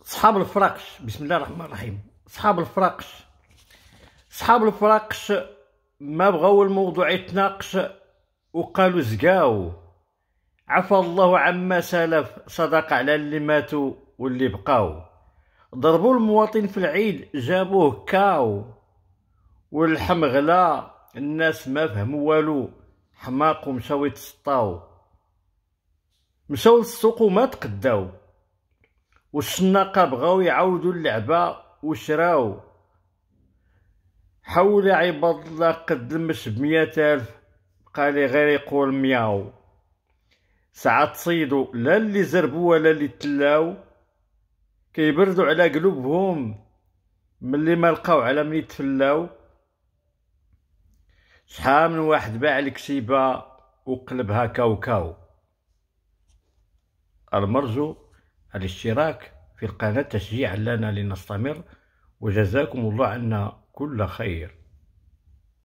صحاب الفراقش، بسم الله الرحمن الرحيم. صحاب الفراقش ما بغاو الموضوع يتناقش وقالوا زقاو. عفى الله عما سلف، صدق على اللي ماتوا واللي بقاو. ضربوا المواطن في العيد جابوه كاو، واللحم غلا الناس ما فهموا والو، حماق ومشاو يتسطاو. مشاو للسوق وما تقداو، والشناقه بغاو يعاودوا اللعبه وشراو. حول يا عباد الله قد المش ب100,000، بقالي غير يقول مياو. ساعات تصيدوا لا اللي زربوا ولا اللي تلاو، كيبردوا على قلوبهم ملي ما لقاو على من يتفلاو. شحال من واحد باع الكسيبه وقلبها كاو. المرجو الاشتراك في القناة تشجيعا لنا لنستمر، وجزاكم الله عنا كل خير.